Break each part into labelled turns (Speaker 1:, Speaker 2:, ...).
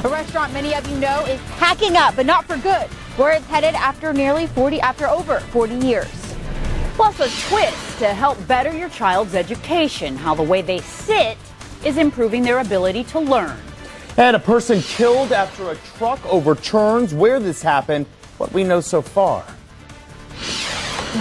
Speaker 1: A restaurant many of you know is packing up, but not for good. Where it's headed after over 40 years.
Speaker 2: Plus a twist to help better your child's education, how the way they sit is improving their ability to learn.
Speaker 3: And a person killed after a truck overturns. Where this happened, what we know so far.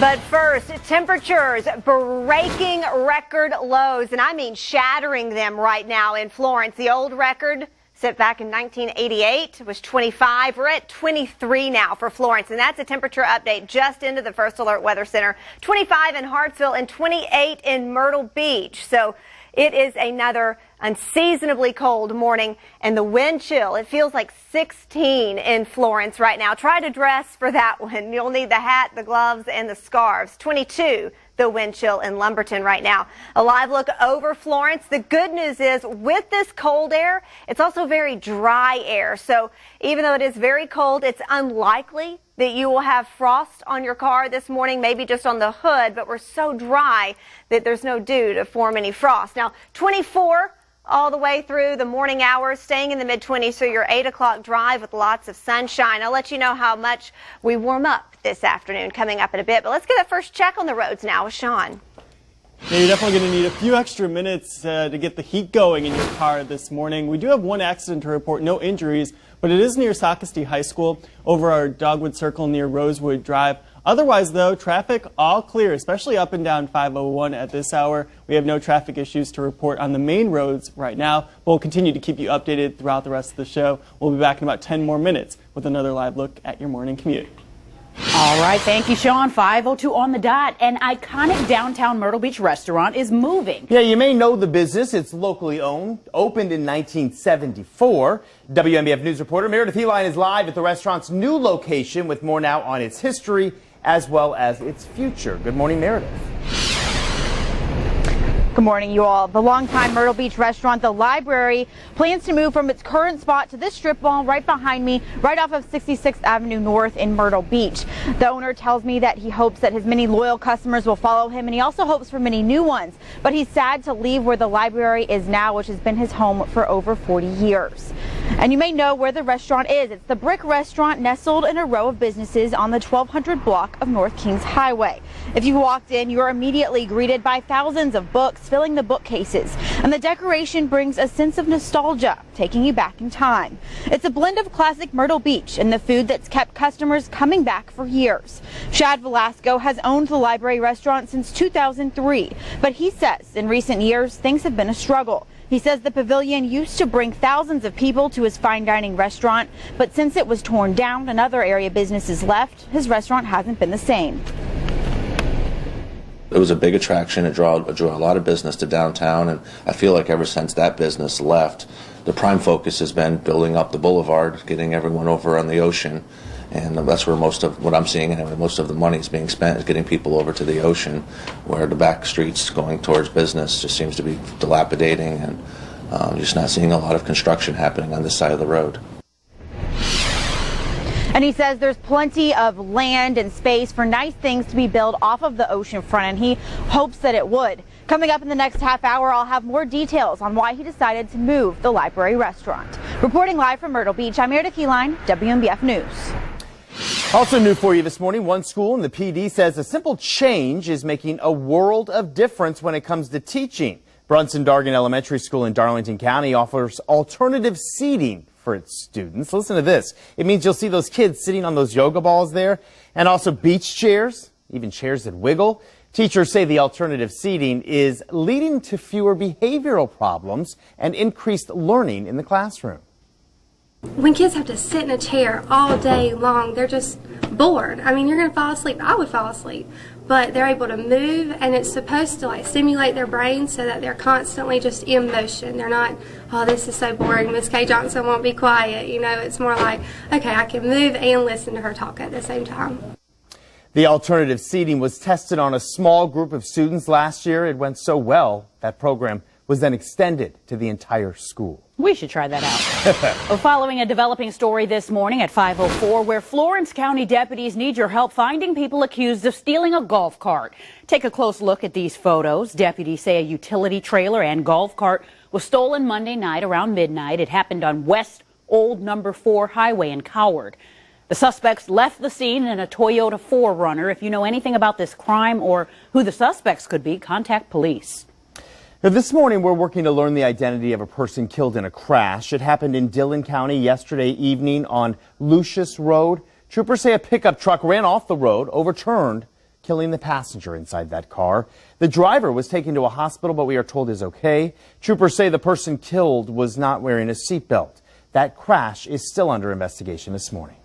Speaker 4: But first, temperatures breaking record lows, and I mean shattering them right now in Florence. The old record set back in 1988 was 25. We're at 23 now for Florence, and that's a temperature update just into the First Alert Weather Center. 25 in Hartsville and 28 in Myrtle Beach. So it is another unseasonably cold morning, and the wind chill, it feels like 16 in Florence right now. Try to dress for that one. You'll need the hat, the gloves, and the scarves. 22, the wind chill in Lumberton right now. A live look over Florence. The good news is with this cold air, it's also very dry air. So even though it is very cold, it's unlikely that you will have frost on your car this morning, maybe just on the hood, but we're so dry that there's no dew to form any frost. Now, 24 all the way through the morning hours, staying in the mid-20s for your 8 o'clock drive with lots of sunshine. I'll let you know how much we warm up this afternoon coming up in a bit. But let's get a first check on the roads now with Sean.
Speaker 5: Yeah, you're definitely going to need a few extra minutes to get the heat going in your car this morning. We do have one accident to report, no injuries, but it is near Socastee High School over our Dogwood Circle near Rosewood Drive. Otherwise, though, traffic all clear, especially up and down 501 at this hour. We have no traffic issues to report on the main roads right now. We'll continue to keep you updated throughout the rest of the show. We'll be back in about 10 more minutes with another live look at your morning commute.
Speaker 2: All right, thank you, Sean. 5:02 on the dot. An iconic downtown Myrtle Beach restaurant is moving.
Speaker 3: Yeah, you may know the business. It's locally owned, opened in 1974. WMBF News reporter Meredith Heline is live at the restaurant's new location with more now on its history as well as its future. Good morning, Meredith.
Speaker 1: Good morning, you all. The longtime Myrtle Beach restaurant, The Library, plans to move from its current spot to this strip mall right behind me, right off of 66th Avenue North in Myrtle Beach. The owner tells me that he hopes that his many loyal customers will follow him, and he also hopes for many new ones. But he's sad to leave where The Library is now, which has been his home for over 40 years. And you may know where the restaurant is. It's the Brick Restaurant, nestled in a row of businesses on the 1200 block of North Kings Highway. If you walked in, you're immediately greeted by thousands of books filling the bookcases, and the decoration brings a sense of nostalgia, taking you back in time. It's a blend of classic Myrtle Beach and the food that's kept customers coming back for years. Shad Velasco has owned the Library restaurant since 2003, but he says in recent years things have been a struggle. He says the pavilion used to bring thousands of people to his fine dining restaurant, but since it was torn down and other area businesses left, his restaurant hasn't been the same.
Speaker 6: It was a big attraction. It drew a lot of business to downtown, and I feel like ever since that business left, the prime focus has been building up the boulevard, getting everyone over on the ocean, and that's where most of what I'm seeing, and most of the money is being spent, is getting people over to the ocean, where the back streets going towards business just seems to be dilapidating, and just not seeing a lot of construction happening on this side of the road.
Speaker 1: And he says there's plenty of land and space for nice things to be built off of the ocean front, and he hopes that it would. Coming up in the next half hour, I'll have more details on why he decided to move the Library restaurant. Reporting live from Myrtle Beach, I'm Meredith Heline, WMBF News.
Speaker 3: Also new for you this morning, one school in the PD says a simple change is making a world of difference when it comes to teaching. Brunson Dargan Elementary School in Darlington County offers alternative seating for its students. Listen to this. It means you'll see those kids sitting on those yoga balls there, and also beach chairs, even chairs that wiggle. Teachers say the alternative seating is leading to fewer behavioral problems and increased learning in the classroom.
Speaker 7: When kids have to sit in a chair all day long, they're just bored. I mean, you're going to fall asleep. I would fall asleep. But they're able to move, and it's supposed to stimulate their brains so that they're constantly just in motion. They're not, oh, this is so boring, Miss Kay Johnson won't be quiet. You know, it's more like, okay, I can move and listen to her talk at the same time.
Speaker 3: The alternative seating was tested on a small group of students last year. It went so well, that program was then extended to the entire school.
Speaker 2: We should try that out. Following a developing story this morning at 5:04, where Florence County deputies need your help finding people accused of stealing a golf cart. Take a close look at these photos. Deputies say a utility trailer and golf cart was stolen Monday night around midnight. It happened on West Old Number 4 Highway in Coward. The suspects left the scene in a Toyota 4Runner. If you know anything about this crime or who the suspects could be, contact police.
Speaker 3: Now, this morning, we're working to learn the identity of a person killed in a crash. It happened in Dillon County yesterday evening on Lucius Road. Troopers say a pickup truck ran off the road, overturned, killing the passenger inside that car. The driver was taken to a hospital, but we are told is okay. Troopers say the person killed was not wearing a seatbelt. That crash is still under investigation this morning.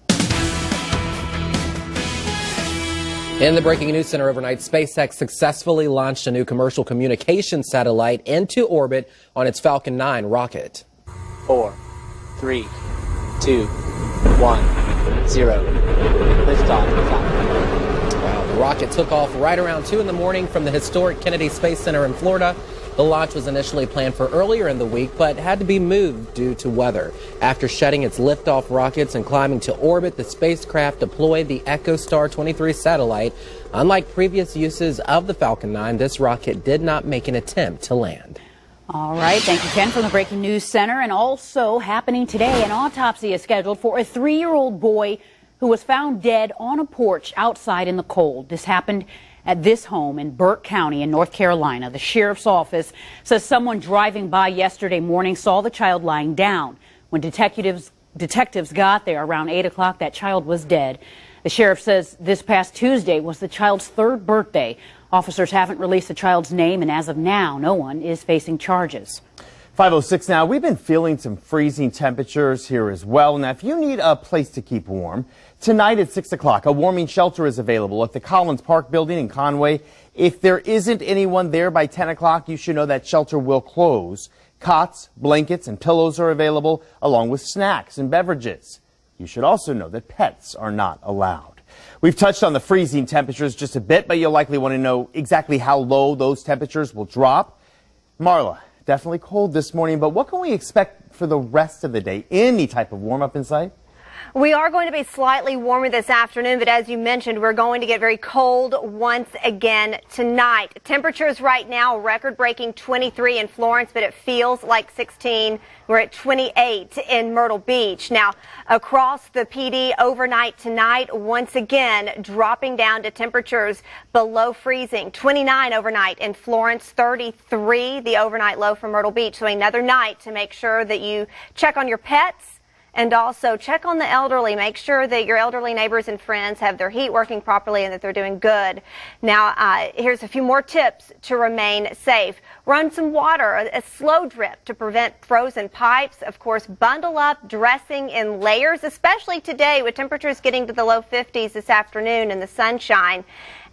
Speaker 8: In the Breaking News Center overnight, SpaceX successfully launched a new commercial communication satellite into orbit on its Falcon 9 rocket.
Speaker 9: 4, 3, 2, 1, 0. Liftoff.
Speaker 8: Wow, the rocket took off right around 2 in the morning from the historic Kennedy Space Center in Florida. The launch was initially planned for earlier in the week, but had to be moved due to weather. After shedding its liftoff rockets and climbing to orbit, the spacecraft deployed the EchoStar 23 satellite. Unlike previous uses of the Falcon 9, this rocket did not make an attempt to land.
Speaker 2: All right. Thank you, Ken, from the Breaking News Center. And also happening today, an autopsy is scheduled for a 3-year-old boy who was found dead on a porch outside in the cold. This happened at this home in Burke County in North Carolina. The sheriff's office says someone driving by yesterday morning saw the child lying down. When detectives got there around 8 o'clock, that child was dead. The sheriff says this past Tuesday was the child's 3rd birthday. Officers haven't released the child's name, and as of now, no one is facing charges.
Speaker 3: 5:06 now. We've been feeling some freezing temperatures here as well. Now, if you need a place to keep warm, tonight at 6 o'clock, a warming shelter is available at the Collins Park building in Conway. If there isn't anyone there by 10 o'clock, you should know that shelter will close. Cots, blankets, and pillows are available, along with snacks and beverages. You should also know that pets are not allowed. We've touched on the freezing temperatures just a bit, but you'll likely want to know exactly how low those temperatures will drop. Marla, definitely cold this morning, but what can we expect for the rest of the day? Any type of warm-up in sight?
Speaker 4: We are going to be slightly warmer this afternoon, but as you mentioned, we're going to get very cold once again tonight. Temperatures right now, record-breaking 23 in Florence, but it feels like 16. We're at 28 in Myrtle Beach. Now, across the PD overnight tonight, once again, dropping down to temperatures below freezing. 29 overnight in Florence, 33 the overnight low for Myrtle Beach. So another night to make sure that you check on your pets. And also check on the elderly. Make sure that your elderly neighbors and friends have their heat working properly and that they're doing good. Now, here's a few more tips to remain safe. Run some water, a slow drip to prevent frozen pipes. Of course, bundle up, dressing in layers, especially today with temperatures getting to the low 50s this afternoon in the sunshine.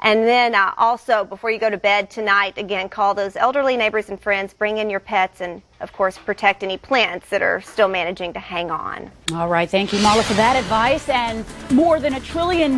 Speaker 4: And then also, before you go to bed tonight, again, call those elderly neighbors and friends, bring in your pets, and, of course, protect any plants that are still managing to hang on.
Speaker 2: All right. Thank you, Marla, for that advice. And more than $1 trillion